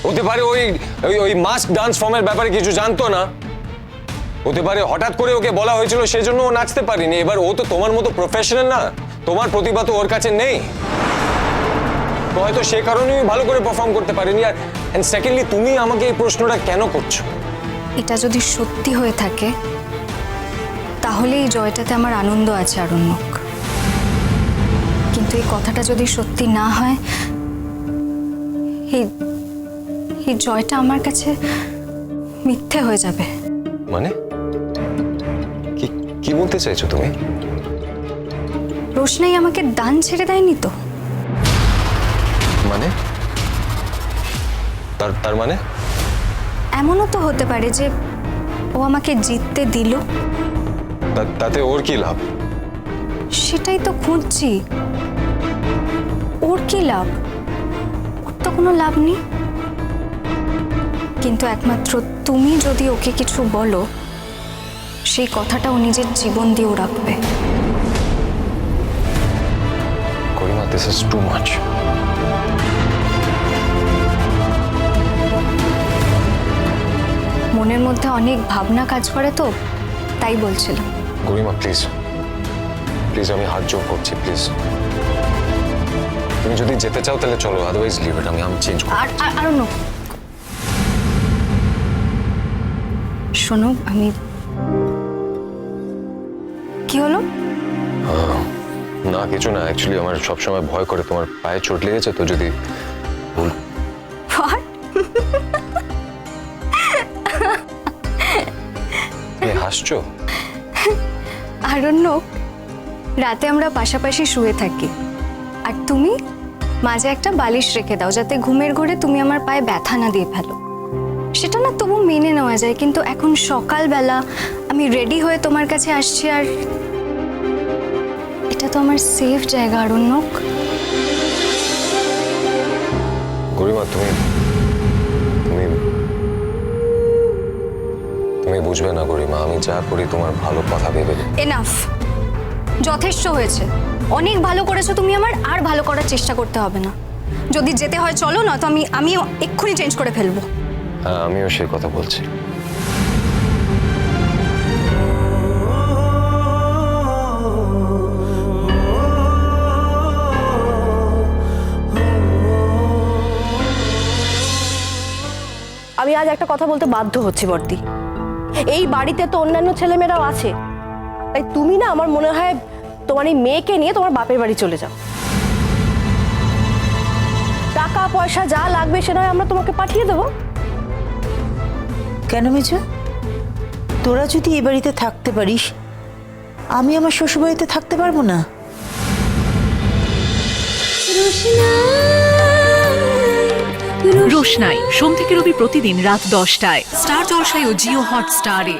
হতে পারে ওই ওই ওই মাস্ক ডান্স ফর্মের ব্যাপারে কিছু জানতো না, হতে পারে হঠাৎ করে ওকে বলা হয়েছিল সেজন্য ও নাচতে পারেনি। এবার ও তো তোমার মতো প্রফেশনাল না, তোমার প্রতিভা তো ওর কাছে নেই, তো হয়তো সে কারণেই ভালো করে পারফর্ম করতে পারেনি। আর সেকেন্ডলি তুমি আমাকে এই প্রশ্নটা কেন করছো? এটা যদি সত্যি হয়ে থাকে তাহলে এই জয়টাতে আমার আনন্দ আছে আরণ্যক, কিন্তু এই কথাটা যদি সত্যি না হয় এই জয়টা আমার কাছে মিথ্যে হয়ে যাবে। মানে কি কি বলতে চাইছো তুমি? রোশনাই আমাকে দান ছেড়ে দেয়নি তো? মানে তার মানে এমনও তো হতে পারে যে ও আমাকে জিততে দিল। তাতে ওর কি লাভ? সেটাই তো খুঁজছি, ওর কি লাভ? ওর তো কোনো লাভ নেই, কিন্তু একমাত্র তুমি যদি ওকে কিছু বলো সেই কথাটা ও নিজের জীবন দিয়েও রাখবে। গরিমা, দিস ইজ টু মাচ। মনের মধ্যে অনেক ভাবনা কাজ করে তো তাই বলছিলাম। গরিমা প্লিজ প্লিজ, আমি হাত জোর করছি, প্লিজ তুমি যদি যেতে চাও তাহলে চলো, আদারওয়াইজ লিভ ইট। আমি চেঞ্জ করব। আর নো, শোনো, আমি কি হলো? না কিছু না, অ্যাকচুয়ালি আমার সবসময় ভয় করে তোমার পায়ে চোট লেগেছে তো, যদি ভুল। হাসছো? আরণ্যক, রাতে আমরা পাশাপাশি শুয়ে থাকি আর তুমি মাঝে একটা বালিশ রেখে দাও যাতে ঘুমের ঘোরে তুমি আমার পায়ে ব্যথা না দিয়ে ফেলো। সেটা না তবু মেনে নেওয়া যায়, কিন্তু এখন সকালবেলা আমি রেডি হয়ে তোমার কাছে আসছি আর এটা তো আমার সেফ জায়গা আরণ্যক। গরিমা তুমি তুমি তুমি বুঝবে না গরিমা, আমি যা করি তোমার ভালো কথা ভেবে। এনাফ, যথেষ্ট হয়েছে, অনেক ভালো করেছো তুমি আমার, আর ভালো করার চেষ্টা করতে হবে না। যদি যেতে হয় চলো, না তো আমি এক্ষুনি চেঞ্জ করে ফেলবো। হ্যাঁ, আমিও সেই কথা বলছি। আমি আজ একটা কথা বলতে বাধ্য হচ্ছি বর্দি, এই বাড়িতে তো অন্যান্য ছেলেমেয়েরাও আছে, তাই তুমি না আমার মনে হয় তোমার এই মেয়েকে নিয়ে তোমার বাপের বাড়ি চলে যাও। টাকা পয়সা যা লাগবে সে নয় আমরা তোমাকে পাঠিয়ে দেবো। কেন মেজো, তোরা যদি এ বাড়িতে থাকতে পারিস আমি আমার শ্বশুরবাড়িতে থাকতে পারবো না? রোশনাই সোম থেকে রবি প্রতিদিন রাত 10টায় স্টার জলসায় ও জিও হটস্টারে।